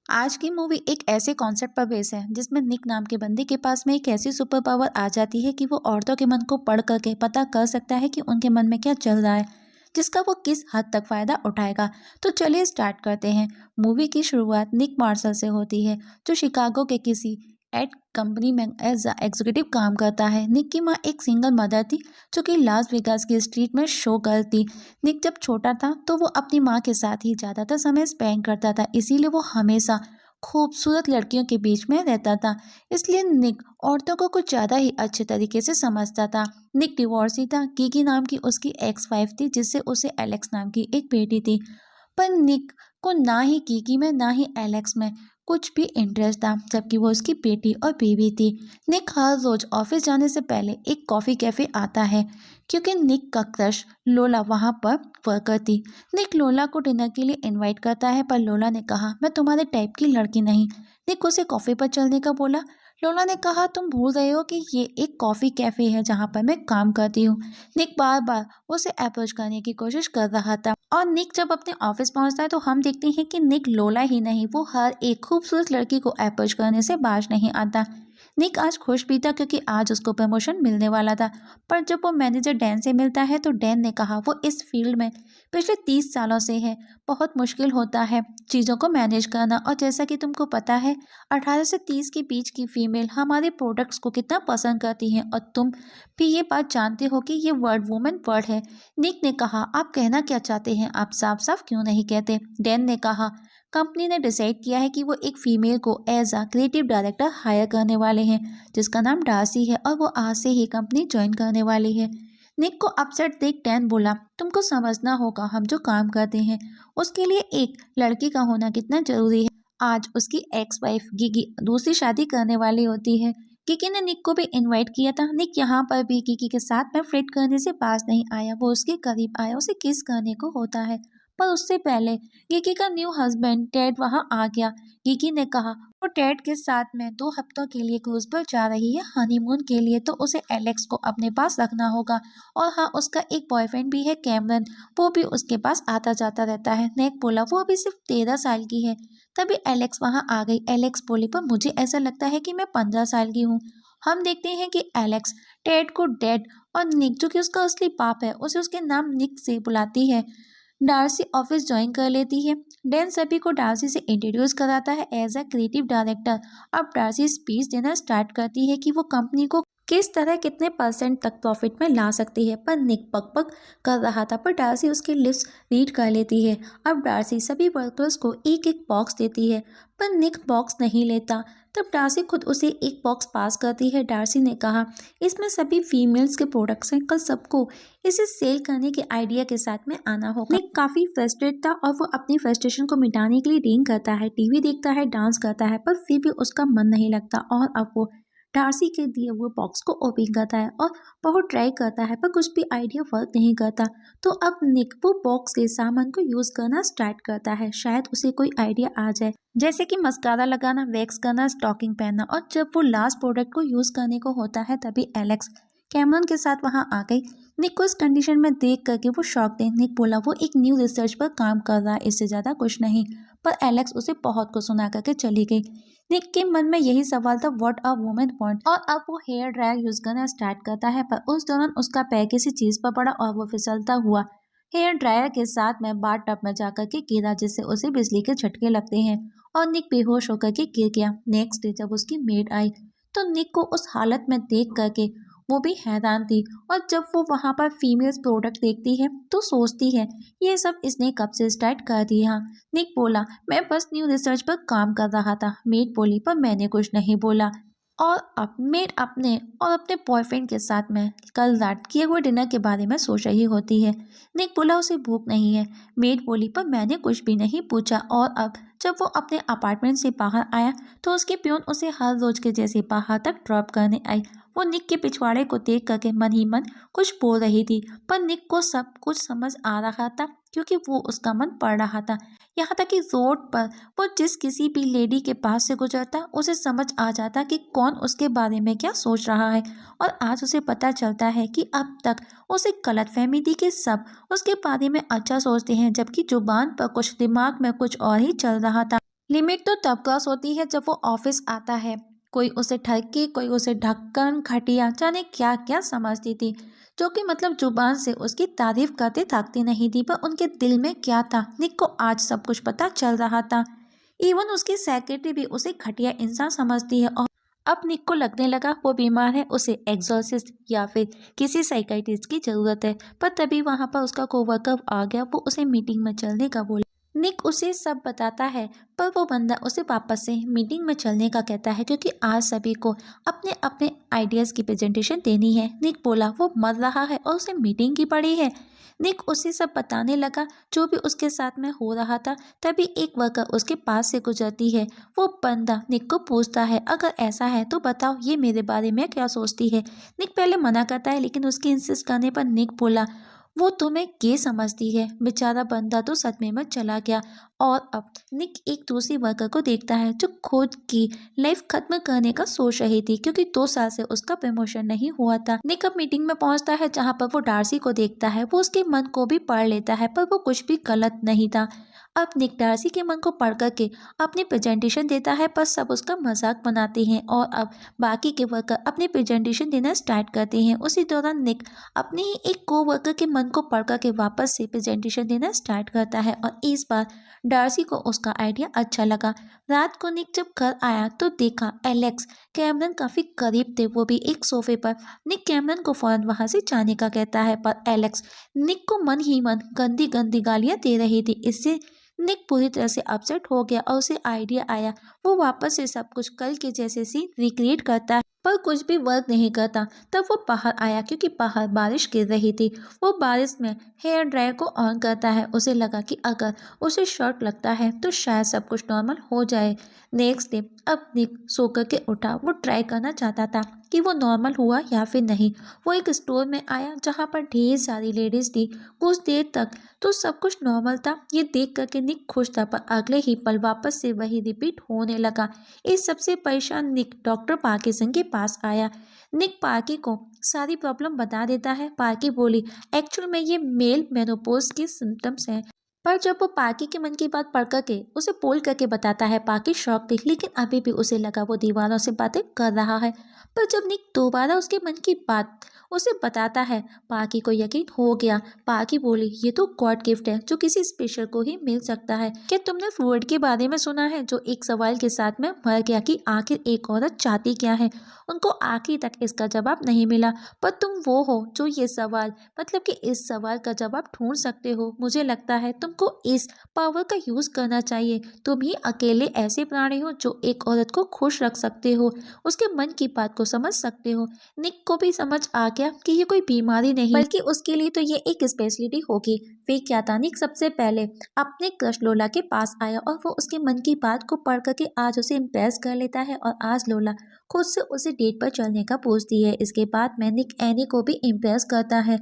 आज की मूवी एक ऐसे कॉन्सेप्ट पर बेस है जिसमें निक नाम के बंदे के पास में एक ऐसी सुपर पावर आ जाती है कि वो औरतों के मन को पढ़ करके पता कर सकता है कि उनके मन में क्या चल रहा है, जिसका वो किस हद तक फायदा उठाएगा। तो चलिए स्टार्ट करते हैं। मूवी की शुरुआत निक मार्शल से होती है, जो शिकागो के किसी एड कंपनी में एज एग्जीक्यूटिव काम करता है। निक की माँ एक सिंगल मदर थी, जो कि लास वेगास की स्ट्रीट में शो गर्ल थी। निक जब छोटा था तो वो अपनी माँ के साथ ही ज़्यादातर समय स्पेंड करता था, इसीलिए वो हमेशा खूबसूरत लड़कियों के बीच में रहता था। इसलिए निक औरतों को कुछ ज़्यादा ही अच्छे तरीके से समझता था। निक डिवोर्सी था। कीकी नाम की उसकी एक्स वाइफ थी, जिससे उसे एलेक्स नाम की एक बेटी थी। पर निक को ना ही कीकी में ना ही एलेक्स में कुछ भी इंटरेस्ट था, जबकि वो उसकी बेटी और बेबी थी। निक हर रोज ऑफिस जाने से पहले एक कॉफ़ी कैफ़े आता है, क्योंकि निक का क्रश लोला वहाँ पर वर्कर थी। निक लोला को डिनर के लिए इनवाइट करता है, पर लोला ने कहा, मैं तुम्हारे टाइप की लड़की नहीं। निक उसे कॉफ़ी पर चलने का बोला। लोला ने कहा, तुम भूल रहे हो कि ये एक कॉफ़ी कैफ़े है जहाँ पर मैं काम करती हूँ। निक बार बार उसे अप्रोच करने की कोशिश कर रहा था, और निक जब अपने ऑफिस पहुंचता है तो हम देखते हैं कि निक लोला ही नहीं, वो हर एक खूबसूरत लड़की को अप्रोच करने से बाज नहीं आता। निक आज खुश भी था, क्योंकि आज उसको प्रमोशन मिलने वाला था। पर जब वो मैनेजर डैन से मिलता है तो डैन ने कहा वो इस फील्ड में पिछले 30 सालों से है, बहुत मुश्किल होता है चीज़ों को मैनेज करना। और जैसा कि तुमको पता है, 18 से 30 के बीच की फीमेल हमारे प्रोडक्ट्स को कितना पसंद करती हैं, और तुम भी ये बात जानते हो कि ये वर्ड वुमेन वर्ड है। निक ने कहा, आप कहना क्या चाहते हैं, आप साफ साफ क्यों नहीं कहते। डैन ने कहा, कंपनी ने डिसाइड किया है कि वो एक फीमेल को as a creative director hire करने वाले हैं, जिसका नाम डार्सी है, और वो आज से ही कंपनी ज्वाइन करने वाली है। निक को अपसेट देख डैन बोला, तुमको समझना होगा, हम जो काम करते हैं उसके लिए एक लड़की का होना कितना जरूरी है। आज उसकी एक्स वाइफ गिगी दूसरी शादी करने वाली होती है। गिगी ने निक को भी इनवाइट किया था। निक यहाँ पर भी गिगी के साथ में फ्लिर्ट करने से पास नहीं आया, वो उसके करीब आया, उसे किस करने को होता है। पर उससे पहले गिगी का न्यू हस्बैंड टेड वहाँ आ गया। गिगी ने कहा वो टेड के साथ में 2 हफ्तों के लिए क्रूज पर जा रही है हनीमून के लिए, तो उसे एलेक्स को अपने पास रखना होगा। और हाँ, उसका एक बॉयफ्रेंड भी है कैमरन, वो भी उसके पास आता जाता रहता है। नेक बोला, वो अभी सिर्फ 13 साल की है। तभी एलेक्स वहाँ आ गई। एलेक्स बोली, पर मुझे ऐसा लगता है कि मैं 15 साल की हूँ। हम देखते हैं कि एलेक्स टेड को डैड और निक, जो कि उसका असली बाप है, उसे उसके नाम निक से बुलाती है। डार्सी ऑफिस ज्वाइन कर लेती है। डैन सभी को डार्सी से इंट्रोड्यूस कराता है एज अ क्रिएटिव डायरेक्टर। अब डार्सी स्पीच देना स्टार्ट करती है कि वो कंपनी को किस तरह कितने परसेंट तक प्रॉफिट में ला सकती है। पर निक पक पक कर रहा था, पर डार्सी उसकी लिप्स रीड कर लेती है। अब डार्सी सभी वर्कर्स को एक एक बॉक्स देती है, पर निक बॉक्स नहीं लेता। तब डार्सी खुद उसे एक बॉक्स पास करती है। डार्सी ने कहा, इसमें सभी फीमेल्स के प्रोडक्ट्स हैं, कल सबको इसे सेल करने के आइडिया के साथ में आना होगा। निक काफी फ्रस्ट्रेट था, और वो अपनी फ्रस्ट्रेशन को मिटाने के लिए ड्रिंक करता है, टीवी देखता है, डांस करता है, पर फिर भी उसका मन नहीं लगता। और अब वो डार्सी के दिए हुए बॉक्स को ओपन करता है और बहुत ट्राई करता है, पर कुछ भी आइडिया वर्क नहीं करता। तो अब निक वो बॉक्स के सामान को यूज करना स्टार्ट करता है, शायद उसे कोई आइडिया आ जाए, जैसे कि मस्कारा लगाना, वैक्स करना, स्टॉकिंग पहनना। और जब वो लास्ट प्रोडक्ट को यूज करने को होता है, तभी एलेक्स कैमरन के साथ वहां आ गई। निक को इस कंडीशन में देख करके वो शॉक थे। निक बोला, वो एक न्यू रिसर्च पर काम कर रहा है, इससे ज्यादा कुछ नहीं। पर एलेक्स उसे बहुत कुछ सुना करके चली गई। निक के मन में यही सवाल था, व्हाट अ वुमेन वांट। और अब वो हेयर ड्रायर यूज करना स्टार्ट करता है, पर उस दौरान उसका पैर किसी चीज पर पड़ा और वो फिसलता हुआ हेयर ड्रायर के साथ में बाथ टब में जाकर के गिरा, जिससे उसे बिजली के झटके लगते हैं और निक बेहोश होकर के गिर गया। नेक्स्ट डे जब उसकी मेड आई, तो निक को उस हालत में देख करके वो भी हैरान थी। और जब वो वहां पर फीमेल्स प्रोडक्ट देखती है तो सोचती है, ये सब इसने कब से स्टार्ट कर दिया। निक बोला, मैं बस न्यू रिसर्च पर काम कर रहा था। मेड बोली, पर मैंने कुछ नहीं बोला। और अब मेड अपने और अपने बॉयफ्रेंड के साथ में कल रात किए हुए डिनर के बारे में सोच रही होती है। निक बोला, उसे भूख नहीं है। मेड बोली, पर मैंने कुछ भी नहीं पूछा। और अब जब वो अपने अपार्टमेंट से बाहर आया, तो उसके प्यून उसे हर रोज के जैसे बाहर तक ड्रॉप करने आई। वो निक के पिछवाड़े को देख करके मन ही मन कुछ बोल रही थी, पर निक को सब कुछ समझ आ रहा था, क्योंकि वो उसका मन पढ़ रहा था। यहाँ तक कि रोड पर वो जिस किसी भी लेडी के पास से गुजरता, उसे समझ आ जाता कि कौन उसके बारे में क्या सोच रहा है। और आज उसे पता चलता है कि अब तक उसे गलतफहमी थी कि सब उसके बारे में अच्छा सोचते हैं, जबकि जुबान पर कुछ, दिमाग में कुछ और ही चल रहा था। लिमिट तो तब क्रॉस होती है जब वो ऑफिस आता है। कोई उसे ठगी, कोई उसे ढक्कन, खटिया, जाने क्या क्या समझती थी, जो कि मतलब जुबान से उसकी तारीफ करते थकती नहीं थी, पर उनके दिल में क्या था निक को आज सब कुछ पता चल रहा था। इवन उसकी सेक्रेटरी भी उसे घटिया इंसान समझती है, और अब निक को लगने लगा वो बीमार है, उसे एक्सोर्सिस्ट या फिर किसी साइकाइट्रिस्ट की जरूरत है। पर तभी वहां पर उसका कोवर्कर आ गया, वो उसे मीटिंग में चलने का बोला। निक उसे सब बताता है, पर वो बंदा उसे वापस से मीटिंग में चलने का कहता है, क्योंकि आज सभी को अपने अपने आइडियाज़ की प्रेजेंटेशन देनी है। निक बोला वो मर रहा है और उसे मीटिंग की पड़ी है। निक उसे सब बताने लगा जो भी उसके साथ में हो रहा था। तभी एक वर्कर उसके पास से गुजरती है। वो बंदा निक को पूछता है, अगर ऐसा है तो बताओ ये मेरे बारे में क्या सोचती है। निक पहले मना करता है, लेकिन उसके इंसिस्ट करने पर निक बोला वो तुम्हें ये समझती है। बेचारा बंदा तो सदमे में चला गया। और अब निक एक दूसरी वर्कर को देखता है जो खुद की लाइफ खत्म करने का सोच रही थी, क्योंकि 2 साल से उसका प्रमोशन नहीं हुआ था। निक अब मीटिंग में पहुंचता है जहां पर वो डार्सी को देखता है। वो उसके मन को भी पढ़ लेता है, पर वो कुछ भी गलत नहीं था। अब निक डार्सी के मन को पढ़ करके अपनी प्रेजेंटेशन देता है, पर सब उसका मजाक बनाते हैं। और अब बाकी के वर्कर अपनी प्रेजेंटेशन देना स्टार्ट करते हैं। उसी दौरान निक अपने ही एक कोवर्कर के मन को पढ़ करके वापस से प्रेजेंटेशन देना स्टार्ट करता है, और इस बार डार्सी को उसका आइडिया अच्छा लगा। रात को निक जब घर आया तो देखा एलेक्स कैमरन काफी करीब थे, वो भी एक सोफे पर। निक कैमरन को फौरन वहां से जाने का कहता है, पर एलेक्स निक को मन ही मन गंदी गंदी गालियां दे रही थी। इससे निक पूरी तरह से अपसेट हो गया और उसे आइडिया आया। वो वापस से सब कुछ कल के जैसे सीन रिक्रिएट करता है, पर कुछ भी वर्क नहीं करता। तब वो बाहर आया, क्योंकि बाहर बारिश गिर रही थी। वो बारिश में हेयर ड्रायर को ऑन करता है। उसे लगा कि अगर उसे शॉक लगता है तो शायद सब कुछ नॉर्मल हो जाए। नेक्स्ट डे अब निक सोकर के उठा। वो ट्राई करना चाहता था कि वो नॉर्मल हुआ या फिर नहीं। वो एक स्टोर में आया जहाँ पर ढेर सारी लेडीज थी। कुछ देर तक तो सब कुछ नॉर्मल था। ये देख करके निक खुश था, पर अगले ही पल वापस से वही रिपीट होने लगा। इस सबसे परेशान निक डॉक्टर पार्किंसन के पास आया। निक पार्की को सारी प्रॉब्लम बता देता है। पार्की बोली एक्चुअल में ये मेल मेनोपॉज के सिम्टम्स हैं। पर जब वो पार्की के मन की बात पढ़ करके उसे बोल करके बताता है, पार्की शॉक थी, लेकिन अभी भी उसे लगा वो दीवारों से बातें कर रहा है। पर जब निक दोबारा उसके मन की बात उसे बताता है, पार्की को यकीन हो गया। पार्की बोली ये तो गॉड गिफ्ट है जो किसी स्पेशल को ही मिल सकता है। क्या तुमने फ्रूड के बारे में सुना है, जो एक सवाल के साथ में मर गया कि आखिर एक औरत चाहती क्या है। उनको आखिर तक इसका जवाब नहीं मिला, पर तुम वो हो जो ये सवाल मतलब कि इस सवाल का जवाब ढूंढ सकते हो। मुझे लगता है तुमको इस पावर का यूज करना चाहिए। तुम ही अकेले ऐसे प्राणी हो जो एक औरत को खुश रख सकते हो, उसके मन की बात को समझ सकते हो। निक को भी समझ आ गया कि ये कोई बीमारी नहीं, बल्कि उसके लिए तो ये एक स्पेशलिटी होगी। वे क्या था, निक सबसे पहले अपने क्रश लोला के पास आया, और वो उसके मन की बात को पढ़ करके आज उसे इम्प्रेस कर लेता है। और आज लोला खुद से उसे डेट पर चलने का पूछती है। इसके बाद में निक एनी को भी इम्प्रेस करता है,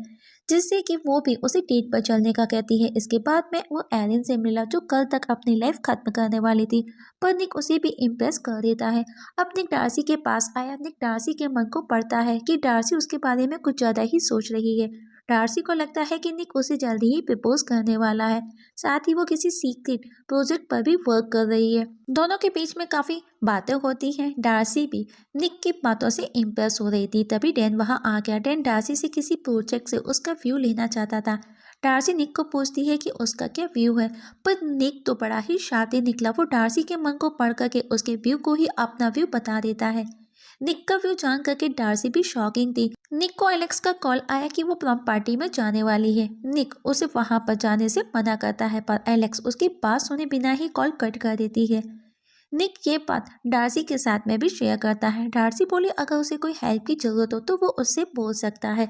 जिससे कि वो भी उसे डेट पर चलने का कहती है। इसके बाद में वो एरिन से मिला, जो कल तक अपनी लाइफ खत्म करने वाली थी, पर निक उसे भी इम्प्रेस कर देता है। अब निक डार्सी के पास आया। निक डार्सी के मन को पढ़ता है कि डार्सी उसके बारे में कुछ ज्यादा ही सोच रही है। डार्सी को लगता है कि निक उसे जल्दी ही प्रपोज करने वाला है। साथ ही वो किसी सीक्रेट प्रोजेक्ट पर भी वर्क कर रही है। दोनों के बीच में काफी बातें होती हैं। डार्सी भी निक की बातों से इम्प्रेस हो रही थी। तभी डैन वहां आ गया। डैन डार्सी से किसी प्रोजेक्ट से उसका व्यू लेना चाहता था। डार्सी निक को पूछती है कि उसका क्या व्यू है, पर निक तो बड़ा ही शातिर निकला। वो डार्सी के मन को पढ़ करके उसके व्यू को ही अपना व्यू बता देता है। निक का व्यू जान करके डार्सी भी शॉकिंग थी। निक को एलेक्स का कॉल आया कि वो प्रॉम पार्टी में जाने वाली है। निक उसे वहां पर जाने से मना करता है, पर एलेक्स उसकी बात सुने बिना ही कॉल कट कर देती है। निक ये बात डार्सी के साथ में भी शेयर करता है। डार्सी बोली अगर उसे कोई हेल्प की जरूरत हो तो वो उससे बोल सकता है।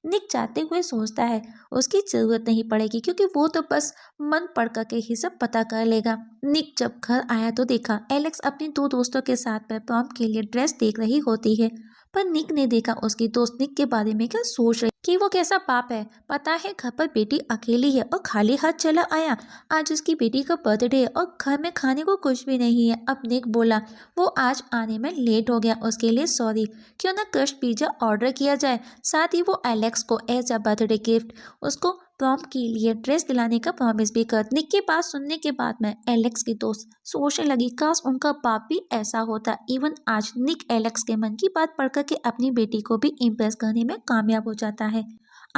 निक चाहते हुए सोचता है उसकी जरूरत नहीं पड़ेगी, क्योंकि वो तो बस मन पढ़ करके ही सब पता कर लेगा। निक जब घर आया तो देखा एलेक्स अपने 2 दोस्तों के साथ में प्रॉम के लिए ड्रेस देख रही होती है। पर निक ने देखा उसकी दोस्त निक के बारे में क्या सोच रही, कि वो कैसा पाप है। पता है घर पर बेटी अकेली है और खाली हाथ चला आया। आज उसकी बेटी का बर्थडे है और घर में खाने को कुछ भी नहीं है। अब निक बोला वो आज आने में लेट हो गया, उसके लिए सॉरी। क्यों ना क्रश पिज्जा ऑर्डर किया जाए। साथ ही वो एलेक्स को एज अ बर्थडे गिफ्ट उसको प्रॉम के लिए ड्रेस दिलाने का प्रॉमिस भी कर। निक के पास सुनने के बाद में एलेक्स की दोस्त सोचने लगी काश उनका बाप भी ऐसा होता। इवन आज निक एलेक्स के मन की बात पढ़कर के अपनी बेटी को भी इम्प्रेस करने में कामयाब हो जाता है।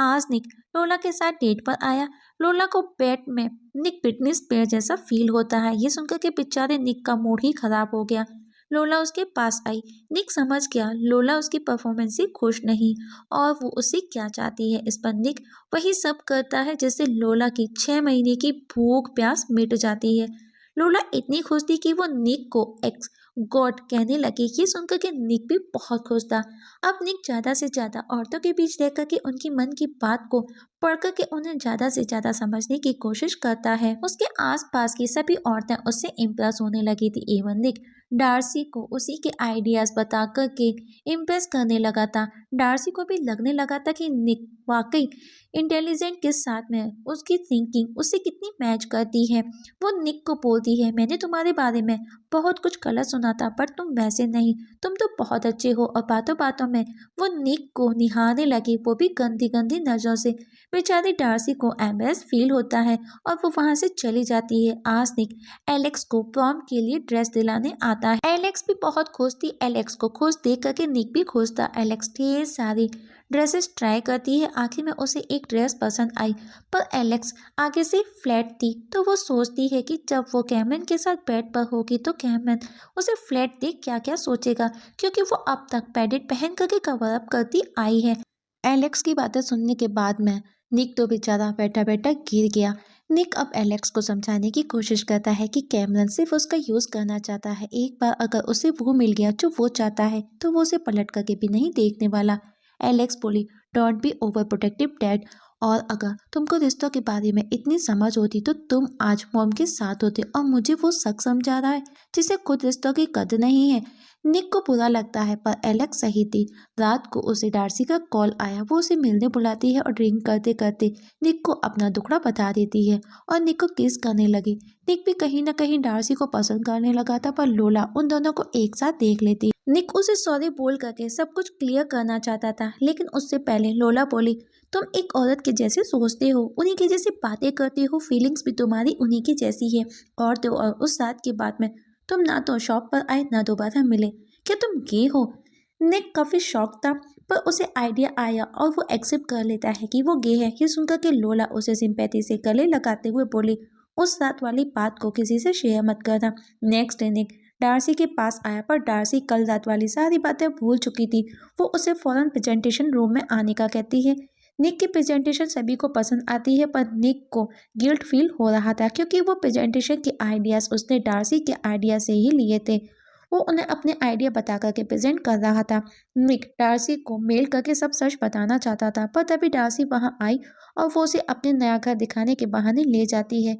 आज निक लोला के साथ डेट पर आया। लोला को बेड में निक फिटनेस पेयर जैसा फील होता है। ये सुनकर के बेचारे निक का मूड ही खराब हो गया। लोला उसके पास आई। निक समझ गया लोला उसकी परफॉर्मेंस से खुश नहीं और वो उससे क्या चाहती है। इस पर निक वही सब करता है जिससे लोला की 6 महीने की भूख प्यास मिट जाती है। लोला इतनी खुश थी कि वो निक को एक्स गॉड कहने लगी। ये सुनकर के निक भी बहुत खुश था। अब निक ज्यादा से ज्यादा औरतों के बीच रहकर के उनकी मन की बात को पढ़कर के उन्हें ज्यादा से ज्यादा समझने की कोशिश करता है। उसके आसपास की सभी औरतें उससे इम्प्रेस होने लगी थी। एवं निक डार्सी को उसी के आइडियाज बता कर के इम्प्रेस करने लगा था। डार्सी को भी लगने लगा था कि निक वाकई इंटेलिजेंट के साथ में उसकी थिंकिंग उससे कितनी मैच करती है। वो निक को बोलती है मैंने तुम्हारे बारे में बहुत कुछ गलत सुना था पर तुम वैसे नहीं, तुम तो बहुत अच्छे हो। और बातों बातों में वो निक को निहारने लगी, वो भी गंदी गंदी नजरों से। बेचारी डार्सी को एम्बेरस फील होता है और वो वहां से चली जाती है। आज निक एलेक्स को प्रॉम के लिए ड्रेस दिलाने आता है। एलेक्स भी बहुत खुश थी। एलेक्स को खुश देख करके निक भी खुश था। एलेक्स ढेर सारी ड्रेसेस ट्राई करती है। आखिर में उसे एक ड्रेस पसंद आई पर एलेक्स आगे से फ्लैट थी तो वो सोचती है कि जब वो कैमरन के साथ बेड पर होगी तो कैमरन उसे फ्लैट देख क्या क्या सोचेगा, क्योंकि वो अब तक पैडेड पहन करके कवर अप करती आई है। एलेक्स की बातें सुनने के बाद में निक तो बेचारा बैठा बैठा गिर गया। निक अब एलेक्स को समझाने की कोशिश करता है कि कैमरन सिर्फ उसका यूज करना चाहता है। एक बार अगर उसे वो मिल गया जो वो चाहता है तो वो उसे पलट करके भी नहीं देखने वाला। एलेक्स बोली don't be over protective dad, और अगर तुमको रिश्तों के बारे में इतनी समझ होती तो तुम आज मॉम के साथ होते। और मुझे वो शख्स समझा रहा है जिसे खुद रिश्तों की कदर नहीं है। निक को बुरा लगता है पर एलेक्स सही थी। रात को उसे डार्सी का कॉल आया। वो उसे मिलने बुलाती है और ड्रिंक करते करते निक को अपना दुखड़ा बता देती है और निक को किस करने लगी। निक भी कहीं ना कहीं डार्सी को पसंद करने लगा था पर लोला उन दोनों को एक साथ देख लेती। निक उसे सॉरी बोल करके सब कुछ क्लियर करना चाहता था लेकिन उससे पहले लोला बोली तुम एक औरत के जैसे सोचते हो, उन्हीं की जैसी बातें करते हो, फीलिंग्स भी तुम्हारी उन्हीं की जैसी है। और तो और उस रात के बाद में तुम ना तो शॉप पर आए ना दोबारा मिले, क्या तुम गे हो? निक काफी शॉक था पर उसे आइडिया आया और वो एक्सेप्ट कर लेता है कि वो गे है। ये सुनकर के लोला उसे सिंपैथी से गले लगाते हुए बोली उस रात वाली बात को किसी से शेयर मत करना। नेक्स्ट डे निक डार्सी के पास आया पर डार्सी कल रात वाली सारी बातें भूल चुकी थी। वो उसे फौरन प्रेजेंटेशन रूम में आने का कहती है। निक की प्रेजेंटेशन सभी को पसंद आती है पर निक को गिल्ट फील हो रहा था क्योंकि वो प्रेजेंटेशन के आइडियाज उसने डार्सी के आइडिया से ही लिए थे। वो उन्हें अपने आइडिया बता करके प्रेजेंट कर रहा था। निक डार्सी को मेल करके सब सच बताना चाहता था पर तभी डार्सी वहां आई और वो उसे अपने नया घर दिखाने के बहाने ले जाती है।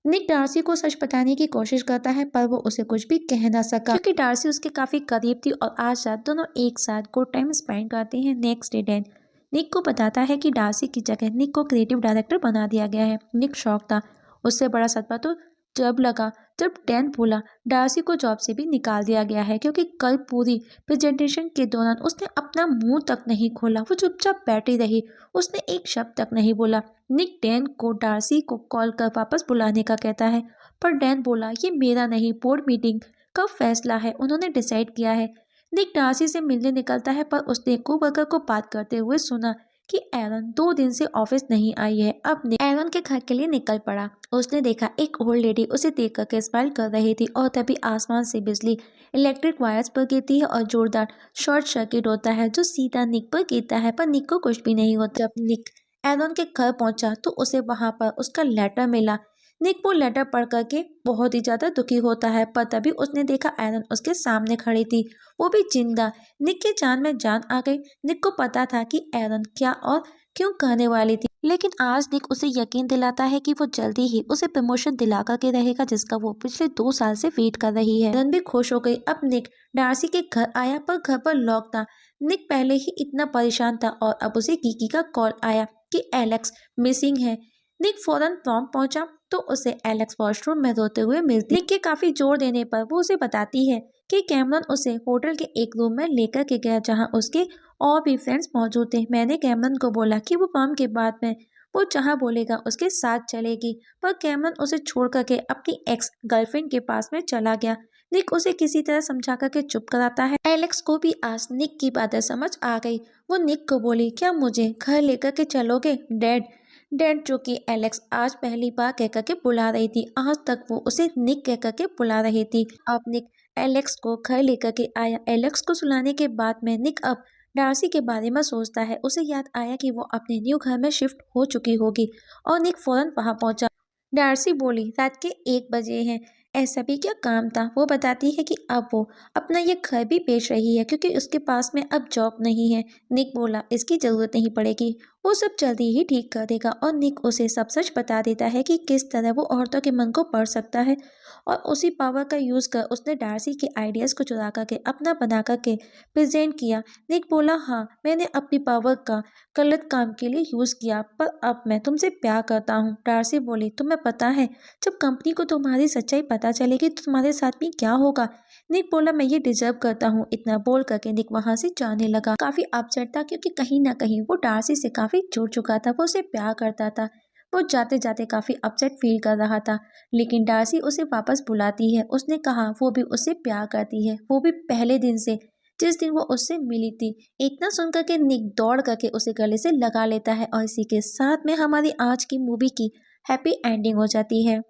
निक डार्सी को सच बताने की कोशिश करता है पर वो उसे कुछ भी कह ना सका क्योंकि डार्सी उसके काफी करीब थी और आज रात दोनों एक साथ गुड टाइम स्पेंड करते हैं। नेक्स्ट डे डैन निक को बताता है कि डार्सी की जगह निक को क्रिएटिव डायरेक्टर बना दिया गया है। निक शॉक था। उससे बड़ा सदमा तो जब लगा जब डैन बोला डार्सी को जॉब से भी निकाल दिया गया है क्योंकि कल पूरी प्रेजेंटेशन के दौरान उसने अपना मुंह तक नहीं खोला। वो चुपचाप बैठी रही, उसने एक शब्द तक नहीं बोला। निक डैन को डार्सी को कॉल कर वापस बुलाने का कहता है पर डैन बोला ये मेरा नहीं, बोर्ड मीटिंग का फैसला है, उन्होंने डिसाइड किया है। निक डार्सी से मिलने निकलता है पर उसने कोवर्कर को बात करते हुए सुना कि एरन 2 दिन से ऑफिस नहीं आई है। अब निक एरन के घर के लिए निकल पड़ा। उसने देखा एक ओल्ड लेडी उसे देख करके स्माइल कर रही थी और तभी आसमान से बिजली इलेक्ट्रिक वायर्स पर गिरती है और जोरदार शॉर्ट सर्किट होता है जो सीधा निक पर गिरता है पर निक को कुछ भी नहीं होता। जब निक एरन के घर पहुंचा तो उसे वहां पर उसका लेटर मिला। निक वो लेटर पढ़ करके बहुत ही ज्यादा दुखी होता है पर तभी उसने देखा एरन उसके सामने खड़ी थी, वो भी जिंदा। निक की जान में जान आ गई। निक को पता था कि एरन क्या और क्यों कहने वाली थी लेकिन आज निक उसे यकीन दिलाता है कि वो जल्दी ही उसे प्रमोशन दिला करके रहेगा जिसका वो पिछले 2 साल से वेट कर रही है। एरन भी खुश हो गई। अब निक डार्सी के घर आया पर घर पर लॉक था। निक पहले ही इतना परेशान था और अब उसे कीकी का कॉल आया कि एलेक्स मिसिंग है। निक फौरन प्रॉम पहुंचा तो उसे एलेक्स वॉशरूम में रोते हुए मिलती। निक के काफी जोर देने पर वो उसे बताती है कि कैमरन उसे होटल के एक रूम में लेकर के गया जहां उसके और भी फ्रेंड्स मौजूद थे। मैंने कैमरन को बोला कि वो प्रॉम के बाद में वो जहाँ बोलेगा उसके साथ चलेगी। पर कैमरन उसे छोड़ करके अपनी एक्स गर्लफ्रेंड के पास में चला गया। निक उसे किसी तरह समझा करके चुप कराता है। एलेक्स को भी आज निक की बातें समझ आ गई। वो निक को बोली, क्या मुझे घर लेकर के चलोगे डैड? डैड जो कि एलेक्स आज पहली बार कहकर के बुला रही थी, आज तक वो उसे निक कहकर के बुला रही थी। अब निक एलेक्स को घर लेकर के आया। एलेक्स को सुलाने के बाद में निक अब डार्सी के बारे में सोचता है। उसे याद आया कि वो अपने न्यू घर में शिफ्ट हो चुकी होगी और निक फौरन वहां पहुंचा। डार्सी बोली, रात के 1 बजे हैं, ऐसा भी क्या काम था? वो बताती है कि अब वो अपना ये घर भी बेच रही है क्योंकि उसके पास में अब जॉब नहीं है। निक बोला, इसकी ज़रूरत नहीं पड़ेगी, वो सब जल्दी ही ठीक कर देगा। और निक उसे सब सच बता देता है कि किस तरह वो औरतों के मन को पढ़ सकता है। और उसी पावर का यूज़ कर उसने डार्सी के आइडियाज़ को चुरा करके अपना बना करके प्रेजेंट किया। निक बोला, हाँ मैंने अपनी पावर का गलत काम के लिए यूज़ किया, पर अब मैं तुमसे प्यार करता हूँ। डार्सी बोली, तुम्हें पता है जब कंपनी को तुम्हारी सच्चाई पता चलेगी तो तुम्हारे साथ भी क्या होगा? निक बोला, मैं ये डिजर्व करता हूँ। इतना बोल करके निक वहां से जाने लगा। काफी अपसेट था क्योंकि कहीं ना कहीं वो डार्सी से काफी जुड़ चुका था, वो उसे प्यार करता था। वो जाते जाते काफी अपसेट फील कर रहा था, लेकिन डार्सी उसे वापस बुलाती है। उसने कहा वो भी उससे प्यार करती है, वो भी पहले दिन से, जिस दिन वो उससे मिली थी। इतना सुनकर के निक दौड़ करके उसे गले से लगा लेता है और इसी के साथ में हमारी आज की मूवी की हैप्पी एंडिंग हो जाती है।